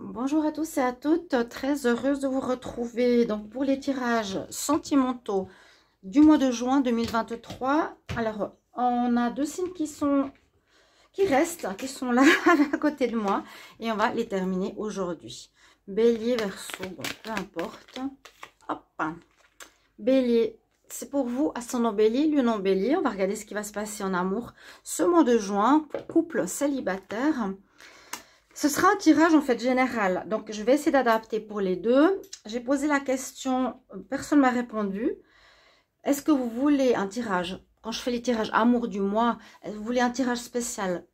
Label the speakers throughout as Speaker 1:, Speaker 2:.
Speaker 1: Bonjour à tous et à toutes, très heureuse de vous retrouver donc pour les tirages sentimentaux du mois de juin 2023. Alors, on a deux signes qui sont là à côté de moi et on va les terminer aujourd'hui. Bélier, Verseau, bon, peu importe. Hop, Bélier, c'est pour vous, ascendant Bélier, lune en Bélier. On va regarder ce qui va se passer en amour ce mois de juin pour couple célibataire. Ce sera un tirage en fait général, donc je vais essayer d'adapter pour les deux. J'ai posé la question, personne ne m'a répondu. Est-ce que vous voulez un tirage, quand je fais les tirages amour du mois, vous voulez un tirage spécial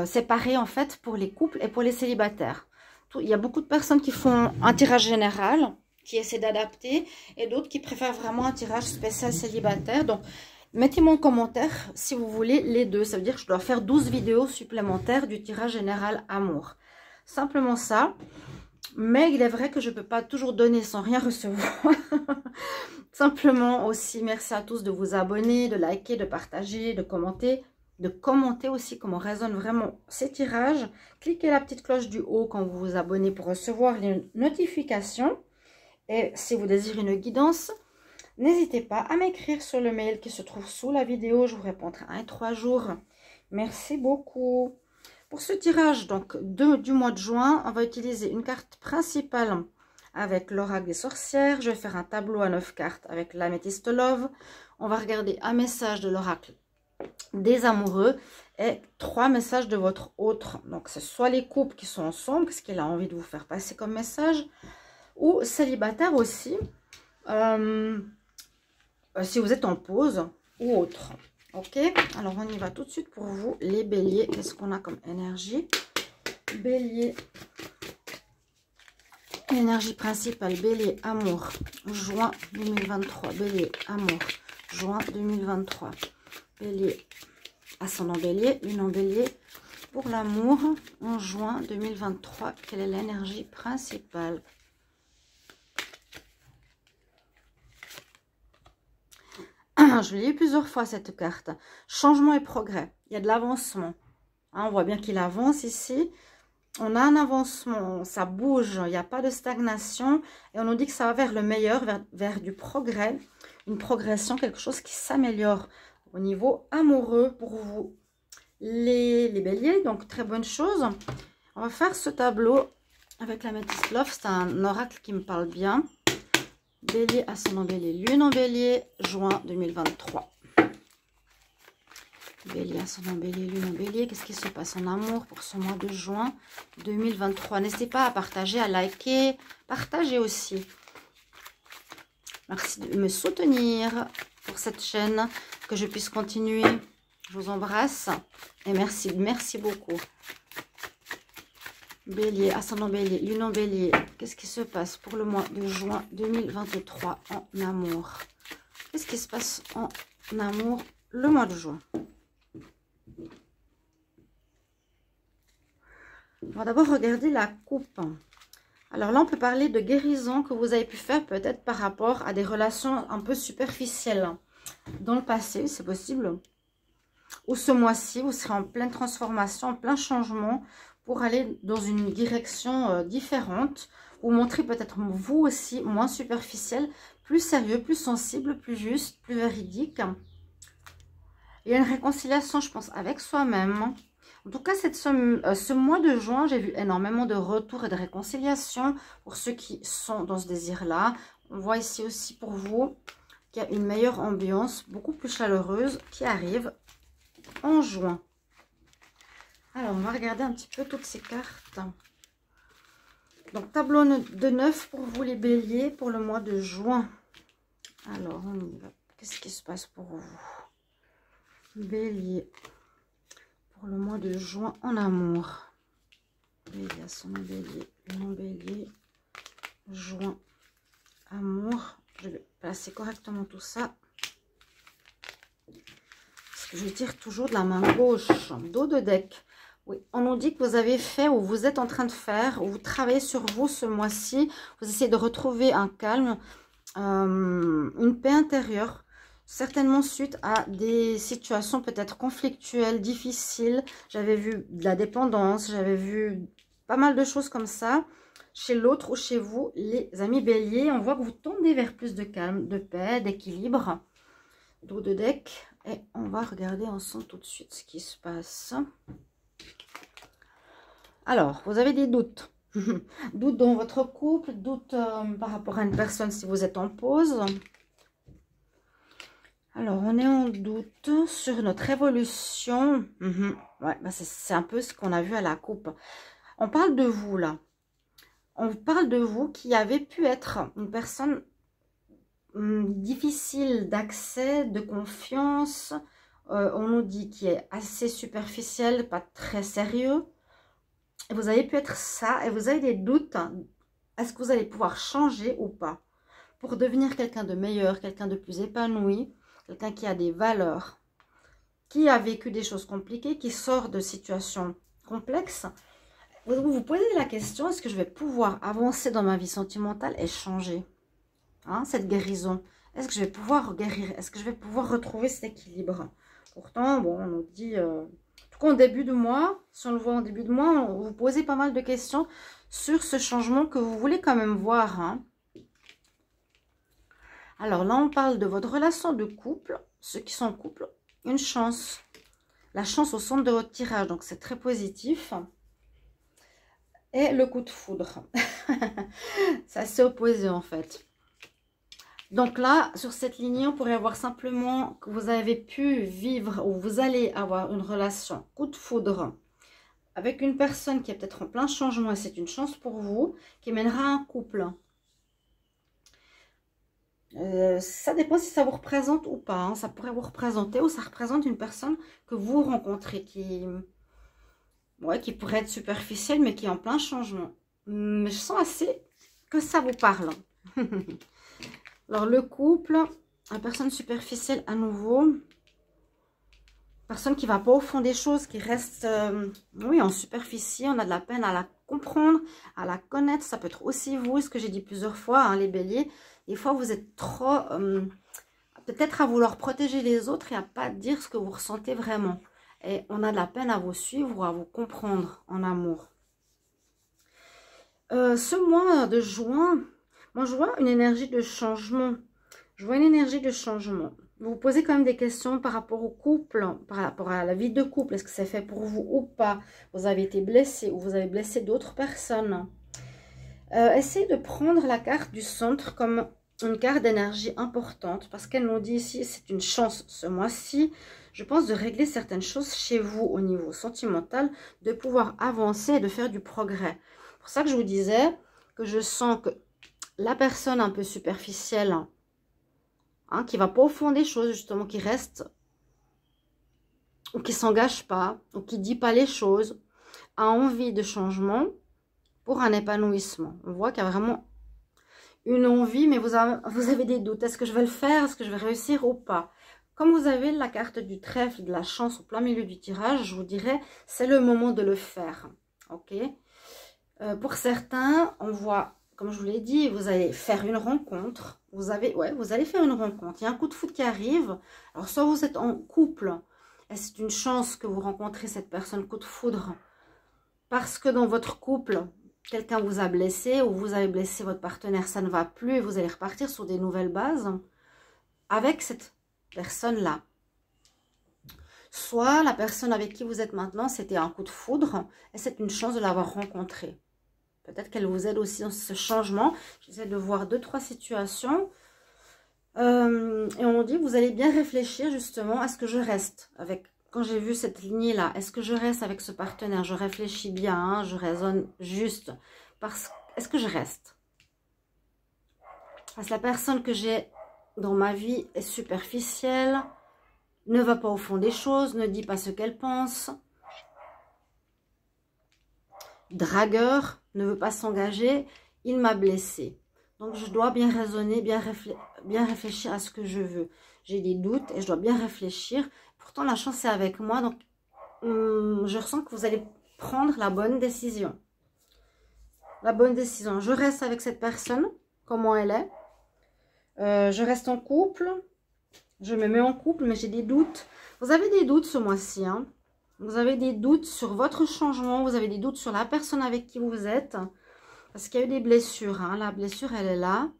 Speaker 1: séparé en fait pour les couples et pour les célibataires? Il y a beaucoup de personnes qui font un tirage général, qui essaient d'adapter, et d'autres qui préfèrent vraiment un tirage spécial célibataire. Donc mettez-moi en commentaire si vous voulez les deux. Ça veut dire que je dois faire 12 vidéos supplémentaires du tirage général amour. Simplement ça. Mais il est vrai que je ne peux pas toujours donner sans rien recevoir. Simplement aussi, merci à tous de vous abonner, de liker, de partager, de commenter aussi comment résonnent vraiment ces tirages. Cliquez la petite cloche du haut quand vous vous abonnez pour recevoir les notifications. Et si vous désirez une guidance, n'hésitez pas à m'écrire sur le mail qui se trouve sous la vidéo. Je vous répondrai en 1 à 3 jours. Merci beaucoup. Pour ce tirage donc du mois de juin, on va utiliser une carte principale avec l'oracle des sorcières. Je vais faire un tableau à 9 cartes avec l'améthyste love. On va regarder un message de l'oracle des amoureux et 3 messages de votre autre. Donc c'est soit les couples qui sont ensemble, ce qu'il a envie de vous faire passer comme message, ou célibataire aussi. Si vous êtes en pause ou autre. Ok, alors on y va tout de suite pour vous, les béliers. Qu'est-ce qu'on a comme énergie? Bélier, énergie principale, bélier, amour, juin 2023. Bélier, amour, juin 2023. Bélier, ascendant bélier, lune en bélier. Pour l'amour, en juin 2023, quelle est l'énergie principale? Je l'ai eu plusieurs fois cette carte. Changement et progrès. Il y a de l'avancement. Hein, on voit bien qu'il avance ici. On a un avancement, ça bouge, il n'y a pas de stagnation. Et on nous dit que ça va vers le meilleur, vers du progrès. Une progression, quelque chose qui s'améliore au niveau amoureux pour vous. Les béliers, donc très bonne chose. On va faire ce tableau avec la Métis Love. C'est un oracle qui me parle bien. Bélier, ascendant bélier, lune en bélier, juin 2023. Bélier, ascendant bélier, lune en bélier. Qu'est-ce qui se passe en amour pour ce mois de juin 2023? N'hésitez pas à partager, à liker, partagez aussi. Merci de me soutenir pour cette chaîne, que je puisse continuer. Je vous embrasse et merci beaucoup. Bélier, ascendant bélier, lune en bélier. Qu'est-ce qui se passe pour le mois de juin 2023 en amour? Qu'est-ce qui se passe en amour le mois de juin? On va d'abord regarder la coupe. Alors là, on peut parler de guérison que vous avez pu faire peut-être par rapport à des relations un peu superficielles dans le passé, c'est possible. Ou ce mois-ci, vous serez en pleine transformation, en plein changement, pour aller dans une direction différente, vous montrer peut-être vous aussi moins superficiel, plus sérieux, plus sensible, plus juste, plus véridique. Il y a une réconciliation, je pense, avec soi-même. En tout cas, ce mois de juin, j'ai vu énormément de retours et de réconciliation pour ceux qui sont dans ce désir-là. On voit ici aussi pour vous qu'il y a une meilleure ambiance, beaucoup plus chaleureuse qui arrive en juin. Alors, on va regarder un petit peu toutes ces cartes. Donc, tableau de 9 pour vous les béliers pour le mois de juin. Alors, on y va. Qu'est-ce qui se passe pour vous? Bélier, pour le mois de juin en amour. Bélier, ascendant bélier, non bélier, juin, amour. Je vais placer correctement tout ça. Parce que je tire toujours de la main gauche, dos de deck. Oui, on nous dit que vous avez fait ou vous êtes en train de faire, ou vous travaillez sur vous ce mois-ci. Vous essayez de retrouver un calme, une paix intérieure, certainement suite à des situations peut-être conflictuelles, difficiles. J'avais vu de la dépendance, j'avais vu pas mal de choses comme ça. Chez l'autre ou chez vous, les amis béliers, on voit que vous tendez vers plus de calme, de paix, d'équilibre. Dos de deck. Et on va regarder ensemble tout de suite ce qui se passe. Alors, vous avez des doutes. Doutes dans votre couple, doutes par rapport à une personne si vous êtes en pause. Alors, on est en doute sur notre évolution. Ouais, bah c'est un peu ce qu'on a vu à la coupe. On parle de vous, là. On parle de vous qui avez pu être une personne difficile d'accès, de confiance. On nous dit qui est assez superficiel, pas très sérieux. Et vous avez pu être ça et vous avez des doutes. Est-ce que vous allez pouvoir changer ou pas pour devenir quelqu'un de meilleur, quelqu'un de plus épanoui, quelqu'un qui a des valeurs, qui a vécu des choses compliquées, qui sort de situations complexes. Vous vous posez la question, est-ce que je vais pouvoir avancer dans ma vie sentimentale et changer cette guérison? Est-ce que je vais pouvoir guérir? Est-ce que je vais pouvoir retrouver cet équilibre? Pourtant, bon, on nous dit, en tout cas en début de mois, si on le voit en début de mois, on vous posez pas mal de questions sur ce changement que vous voulez quand même voir. Alors là, on parle de votre relation de couple. Ceux qui sont en couple, une chance. La chance au centre de votre tirage, donc c'est très positif. Et le coup de foudre. C'est assez opposé en fait. Donc là, sur cette lignée, on pourrait avoir simplement que vous avez pu vivre ou vous allez avoir une relation coup de foudre avec une personne qui est peut-être en plein changement et c'est une chance pour vous, qui mènera un couple. Ça dépend si ça vous représente ou pas. Ça pourrait vous représenter ou ça représente une personne que vous rencontrez qui pourrait être superficielle mais qui est en plein changement. Mais je sens assez que ça vous parle. Alors le couple, la personne superficielle à nouveau, personne qui ne va pas au fond des choses, qui reste en superficie, on a de la peine à la comprendre, à la connaître. Ça peut être aussi vous, ce que j'ai dit plusieurs fois, les béliers. Des fois vous êtes trop, peut-être à vouloir protéger les autres et à pas dire ce que vous ressentez vraiment. Et on a de la peine à vous suivre ou à vous comprendre en amour. Ce mois de juin, moi je vois une énergie de changement. Je vois une énergie de changement. Vous vous posez quand même des questions par rapport au couple, par rapport à la vie de couple. Est-ce que c'est fait pour vous ou pas? Vous avez été blessé ou vous avez blessé d'autres personnes. Essayez de prendre la carte du centre comme une carte d'énergie importante. Parce qu'elle nous dit ici, c'est une chance ce mois-ci. Je pense de régler certaines choses chez vous au niveau sentimental. De pouvoir avancer et de faire du progrès. C'est pour ça que je vous disais que je sens que la personne un peu superficielle, qui ne va pas au fond des choses, justement, qui reste, ou qui ne s'engage pas, ou qui ne dit pas les choses, a envie de changement pour un épanouissement. On voit qu'il y a vraiment une envie, mais vous avez des doutes. Est-ce que je vais le faire? Est-ce que je vais réussir ou pas? Comme vous avez la carte du trèfle, de la chance au plein milieu du tirage, je vous dirais, c'est le moment de le faire. Ok. Pour certains, on voit... Comme je vous l'ai dit, vous allez faire une rencontre. Vous allez faire une rencontre. Il y a un coup de foudre qui arrive. Alors, soit vous êtes en couple, et c'est une chance que vous rencontrez cette personne coup de foudre. Parce que dans votre couple, quelqu'un vous a blessé ou vous avez blessé votre partenaire, ça ne va plus et vous allez repartir sur des nouvelles bases avec cette personne-là. Soit la personne avec qui vous êtes maintenant, c'était un coup de foudre et c'est une chance de l'avoir rencontré. Peut-être qu'elle vous aide aussi dans ce changement. J'essaie de voir 2-3 situations. Et on dit, vous allez bien réfléchir justement, est-ce que je reste avec... Quand j'ai vu cette lignée-là, est-ce que je reste avec ce partenaire? Je réfléchis bien, je raisonne juste. Est-ce que je reste? Parce que la personne que j'ai dans ma vie est superficielle, ne va pas au fond des choses, ne dit pas ce qu'elle pense. Dragueur, ne veut pas s'engager, il m'a blessé. Donc je dois bien raisonner, bien réfléchir à ce que je veux. J'ai des doutes et je dois bien réfléchir. Pourtant la chance est avec moi, donc je ressens que vous allez prendre la bonne décision. La bonne décision. Je reste avec cette personne, comment elle est. Je reste en couple. Je me mets en couple, mais j'ai des doutes. Vous avez des doutes ce mois-ci, Vous avez des doutes sur votre changement, vous avez des doutes sur la personne avec qui vous êtes. Parce qu'il y a eu des blessures, hein. La blessure, elle est là.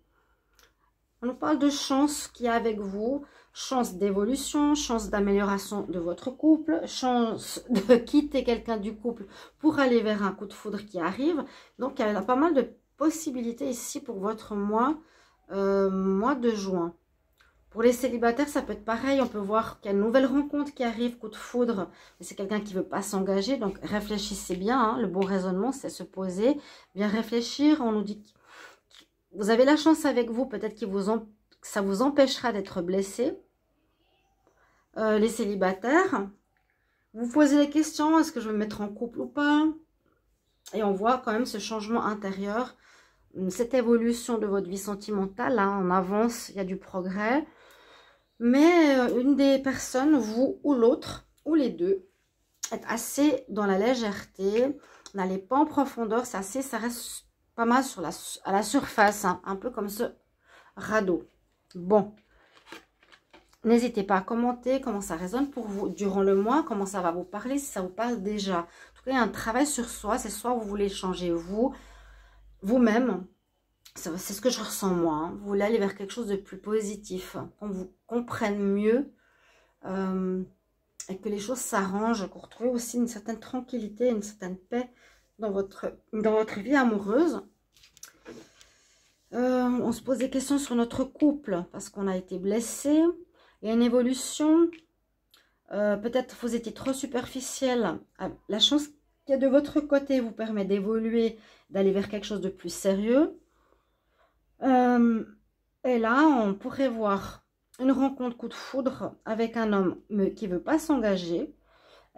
Speaker 1: On nous parle de chance qui est avec vous, chance d'évolution, chance d'amélioration de votre couple, chance de quitter quelqu'un du couple pour aller vers un coup de foudre qui arrive. Donc, il y a pas mal de possibilités ici pour votre mois de juin. Pour les célibataires, ça peut être pareil. On peut voir qu'il y a une nouvelle rencontre qui arrive, coup de foudre. Mais c'est quelqu'un qui ne veut pas s'engager. Donc, réfléchissez bien. Hein. Le bon raisonnement, c'est se poser, bien réfléchir. On nous dit que vous avez la chance avec vous. Peut-être que ça vous empêchera d'être blessé. Les célibataires, vous posez les questions. Est-ce que je vais me mettre en couple ou pas? Et on voit quand même ce changement intérieur. Cette évolution de votre vie sentimentale. Hein, on avance, il y a du progrès. Mais une des personnes, vous ou l'autre, ou les deux, êtes assez dans la légèreté, n'allez pas en profondeur, ça reste pas mal à la surface, hein, un peu comme ce radeau. Bon, n'hésitez pas à commenter comment ça résonne pour vous durant le mois, comment ça va vous parler, si ça vous parle déjà. En tout cas, il y a un travail sur soi, c'est soit vous voulez changer vous-même. C'est ce que je ressens moi. Hein. Vous voulez aller vers quelque chose de plus positif, qu'on vous comprenne mieux et que les choses s'arrangent, qu'on retrouve aussi une certaine tranquillité, une certaine paix dans votre vie amoureuse. On se pose des questions sur notre couple parce qu'on a été blessé. Il y a une évolution. Peut-être vous étiez trop superficiel. La chance qu'il y a de votre côté vous permet d'évoluer, d'aller vers quelque chose de plus sérieux. Et là, on pourrait voir une rencontre coup de foudre avec un homme qui ne veut pas s'engager.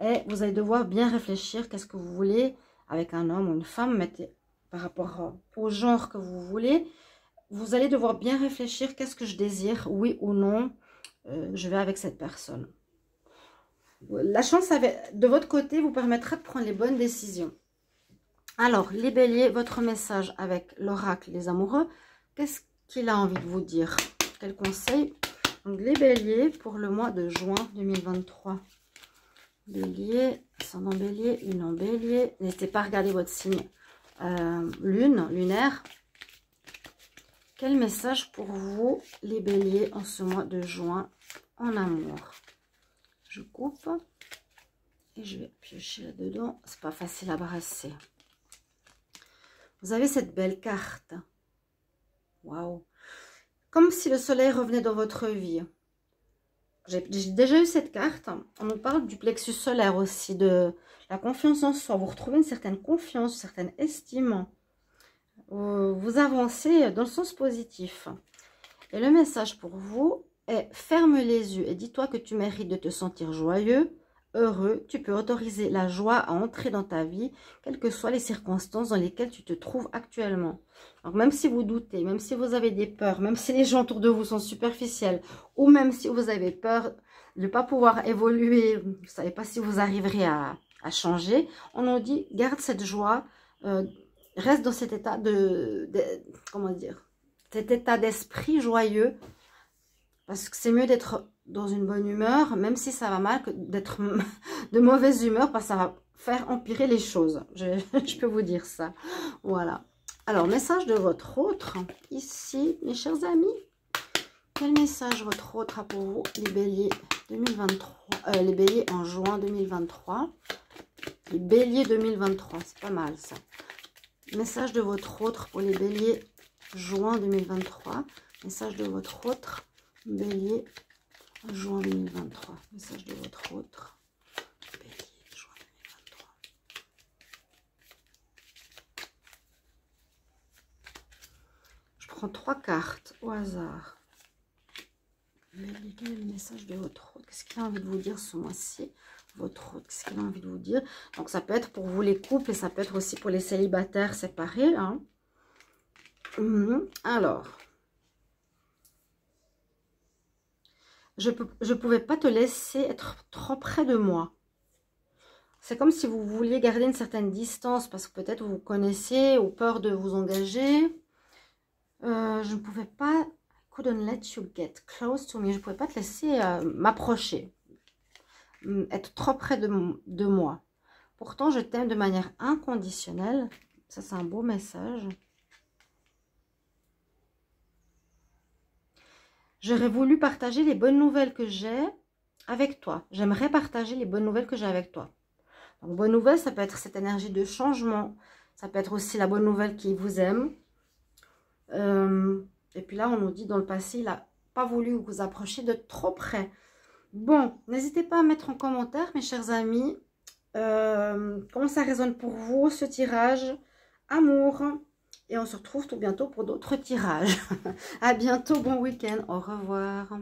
Speaker 1: Et vous allez devoir bien réfléchir. Qu'est-ce que vous voulez avec un homme ou une femme? Mettez par rapport au genre que vous voulez. Vous allez devoir bien réfléchir. Qu'est-ce que je désire? Oui ou non, je vais avec cette personne. La chance de votre côté vous permettra de prendre les bonnes décisions. Alors, les béliers, votre message avec l'oracle des amoureux. Qu'est-ce qu'il a envie de vous dire? Quel conseil? Donc, les béliers pour le mois de juin 2023. Bélier, ascendant bélier, lune en bélier. N'hésitez pas à regarder votre signe lunaire. Quel message pour vous, les béliers, en ce mois de juin en amour? Je coupe et je vais piocher là-dedans. C'est pas facile à brasser. Vous avez cette belle carte. Waouh! Comme si le soleil revenait dans votre vie. J'ai déjà eu cette carte. On nous parle du plexus solaire aussi, de la confiance en soi. Vous retrouvez une certaine confiance, une certaine estime. Vous avancez dans le sens positif. Et le message pour vous est: ferme les yeux et dis-toi que tu mérites de te sentir joyeux, heureux. Tu peux autoriser la joie à entrer dans ta vie, quelles que soient les circonstances dans lesquelles tu te trouves actuellement. Donc même si vous doutez, même si vous avez des peurs, même si les gens autour de vous sont superficiels, ou même si vous avez peur de ne pas pouvoir évoluer, vous ne savez pas si vous arriverez à changer, on nous dit: garde cette joie, reste dans cet état comment dire, cet état d'esprit joyeux, parce que c'est mieux d'être dans une bonne humeur, même si ça va mal, que d'être de mauvaise humeur, parce que ça va faire empirer les choses. Je peux vous dire ça. Voilà. Alors, message de votre autre, ici, mes chers amis. Quel message votre autre a pour vous, les béliers 2023, les béliers en juin 2023. Les béliers 2023, c'est pas mal ça. Message de votre autre pour les béliers juin 2023. Message de votre autre, bélier juin 2023. Message de votre autre, bélier juin 2023. Je prends 3 cartes au hasard. Quel est le message de votre autre? Qu'est-ce qu'il a envie de vous dire ce mois-ci? Votre autre, qu'est-ce qu'il a envie de vous dire? Donc ça peut être pour vous les couples et ça peut être aussi pour les célibataires séparés. Hein. Alors, je pouvais pas te laisser être trop près de moi. C'est comme si vous vouliez garder une certaine distance parce que peut-être vous vous connaissez ou peur de vous engager. Je ne pouvais pas, I couldn't let you get close to me. Je ne pouvais pas te laisser m'approcher. être trop près de moi. Pourtant, je t'aime de manière inconditionnelle. Ça, c'est un beau message. J'aurais voulu partager les bonnes nouvelles que j'ai avec toi. J'aimerais partager les bonnes nouvelles que j'ai avec toi. Donc, bonne nouvelle, ça peut être cette énergie de changement. Ça peut être aussi la bonne nouvelle qui vous aime. Et puis là, on nous dit dans le passé, il n'a pas voulu vous approcher de trop près. Bon, n'hésitez pas à mettre en commentaire, mes chers amis, comment ça résonne pour vous, ce tirage amour. Et on se retrouve tout bientôt pour d'autres tirages. À bientôt, bon week-end, au revoir.